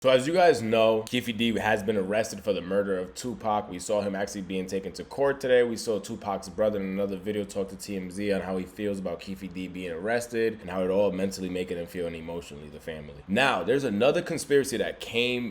So as you guys know, Keefe D has been arrested for the murder of Tupac. We saw him actually being taken to court today. We saw Tupac's brother in another video talk to TMZ on how he feels about Keefe D being arrested and how it all mentally making him feel and emotionally, the family. Now, there's another conspiracy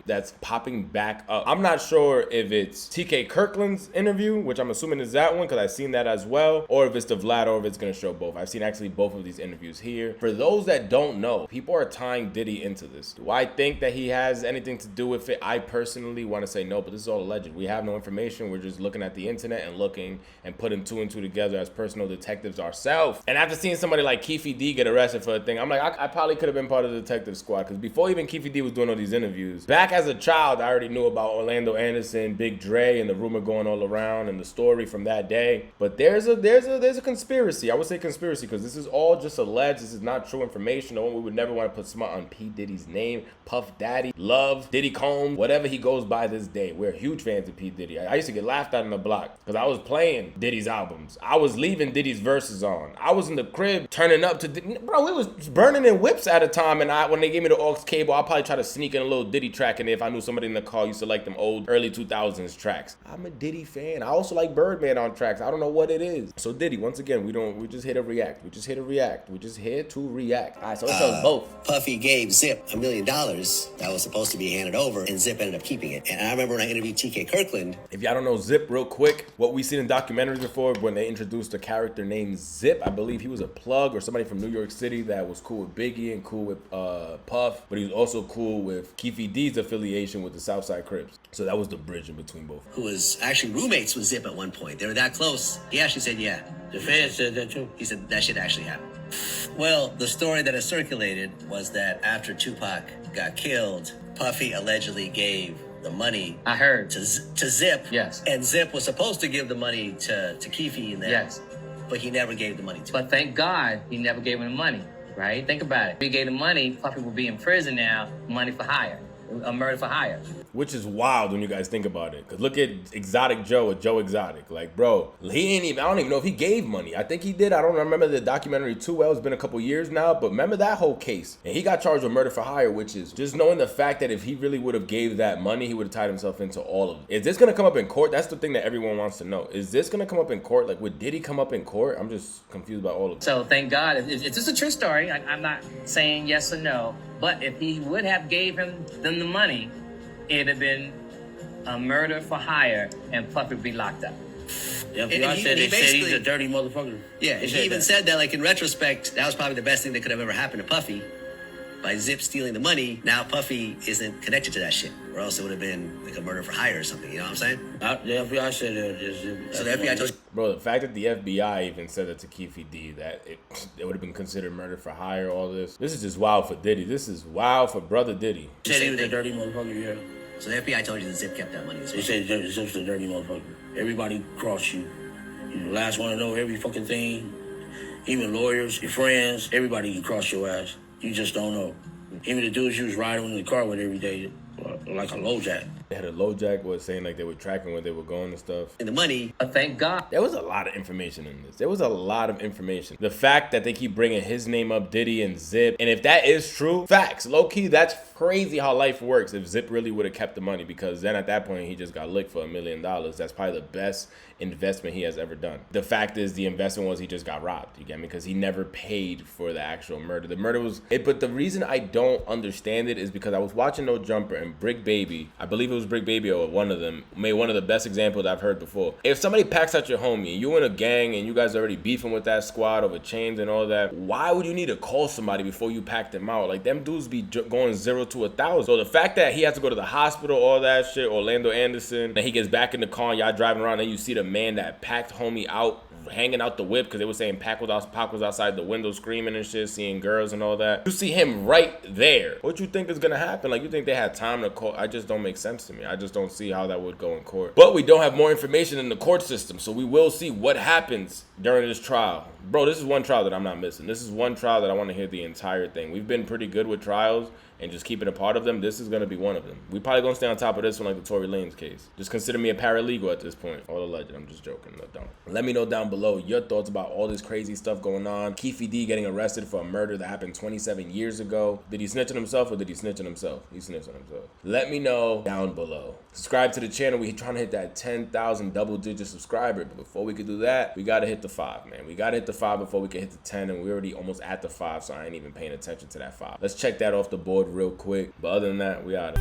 that's popping back up. I'm not sure if it's TK Kirkland's interview, which I'm assuming is that one because I've seen that as well, or if it's the Vlad, or if it's going to show both. I've seen actually both of these interviews here. For those that don't know, people are tying Diddy into this. Do I think that he has anything to do with it? I personally want to say no, but this is all alleged. We have no information. We're just looking at the internet and looking and putting two and two together as personal detectives ourselves. And after seeing somebody like Keefe D get arrested for a thing, I'm like, I probably could have been part of the detective squad, because before even Keefe D was doing all these interviews, back as a child, I already knew about Orlando Anderson, Big Dre, and the rumor going all around and the story from that day. But there's a conspiracy. I would say conspiracy because this is all just alleged. This is not true information. No one, we would never want to put smut on P. Diddy's name. Puff Daddy, Love, Diddy Combs, whatever he goes by this day. We're huge fans of P. Diddy. I used to get laughed at in the block because I was playing Diddy's albums. I was leaving Diddy's verses on. I was in the crib turning up to bro, it was burning in whips at a time, and when they gave me the aux cable, I'll probably try to sneak in a little Diddy track in there if I knew somebody in the car used to like them old early 2000s tracks. I'm a Diddy fan. I also like Birdman on tracks. I don't know what it is. So Diddy, once again, we just here to react. We just here to react. All right, so let's tell both. Puffy gave Zip $1 million that was supposed to be handed over, and Zip ended up keeping it. And I remember when I interviewed TK Kirkland. If y'all don't know Zip, real quick, what we seen in documentaries before, when they introduced a character named Zip, I believe he was a plug or somebody from New York City that was cool with Biggie and cool with Puff, but he was also cool with Keefe D's affiliation with the Southside Crips. So that was the bridge in between both. Who was actually roommates with Zip at one point. They were that close. He actually said, yeah. The feds said that too. He said that shit actually happened. Well, the story that has circulated was that after Tupac got killed, Puffy allegedly gave the money. I heard. To Zip. Yes. And Zip was supposed to give the money to Keefe in there. Yes. But he never gave the money to him. But thank God he never gave him the money, right? Think about it. If he gave the money, Puffy would be in prison now, money for hire, a murder for hire. Which is wild when you guys think about it. Because look at Exotic Joe with Joe Exotic. Like, bro, I don't even know if he gave money. I think he did. I don't remember the documentary too well. It's been a couple years now. But remember that whole case. And he got charged with murder for hire, which is just knowing the fact that if he really would have gave that money, he would have tied himself into all of it. Is this going to come up in court? That's the thing that everyone wants to know. Is this going to come up in court? Like, did he come up in court? I'm just confused about all of it. So thank God. It's just a true story. I'm not saying yes or no. But if he would have gave them the money, it'd have been a murder for hire, and Puffy would be locked up. Yeah, I said he's a dirty motherfucker. Yeah, and he even said that, like, in retrospect, that was probably the best thing that could have ever happened to Puffy. By Zip stealing the money, now Puffy isn't connected to that shit. Or else it would have been like a murder for hire or something, you know what I'm saying? The FBI said that. So the FBI told you. Bro, the fact that the FBI even said that to Keefe D, that it would have been considered murder for hire, all this. This is just wild for Diddy. This is wild for brother Diddy. He said he was a dirty motherfucker, yeah. So the FBI told you that Zip kept that money. They said Zip's a dirty motherfucker. Everybody cross you. You're the last one to know every fucking thing. Even lawyers, your friends, everybody can cross your ass. You just don't know. Even the dudes you was riding in the car with every day, like a low jack. They had a low jack was saying like they were tracking where they were going and stuff. And the money. But thank God. There was a lot of information in this. There was a lot of information. The fact that they keep bringing his name up, Diddy and Zip. And if that is true, facts, low key, that's crazy how life works if Zip really would have kept the money, because then at that point he just got licked for $1 million. That's probably the best investment he has ever done. The fact is the investment was he just got robbed, you get me? Because he never paid for the actual murder. The murder was it, but the reason I don't understand it is because I was watching No Jumper and Brick Baby, I believe it was Brick Baby or one of them, made one of the best examples I've heard before. If somebody packs out your homie and you in a gang and you guys already beefing with that squad over chains and all that, why would you need to call somebody before you pack them out? Like, them dudes be going 0 to 1,000. So the fact that he has to go to the hospital, all that shit, Orlando Anderson, and he gets back in the car and y'all driving around and you see the man that packed homie out hanging out the whip, because they were saying Pac was outside the window screaming and shit, seeing girls and all that. You see him right there. What you think is gonna happen? Like, you think they had time to call? I just don't make sense to me. I just don't see how that would go in court. But we don't have more information in the court system, so we will see what happens during this trial. Bro, this is one trial that I'm not missing. This is one trial that I want to hear the entire thing. We've been pretty good with trials and just keeping a part of them. This is going to be one of them. We probably going to stay on top of this one like the Tory Lanez case. Just consider me a paralegal at this point. All alleged. I'm just joking. No, don't. Let me know down below below your thoughts about all this crazy stuff going on. Keefe D getting arrested for a murder that happened 27 years ago. Did he snitch on himself or did he snitch on himself? He snitched on himself. Let me know down below. Subscribe to the channel. We're trying to hit that 10,000 double-digit subscriber. But before we could do that, we got to hit the 5, man. We got to hit the 5 before we can hit the 10, and we're already almost at the 5, so I ain't even paying attention to that 5. Let's check that off the board real quick. But other than that, we out.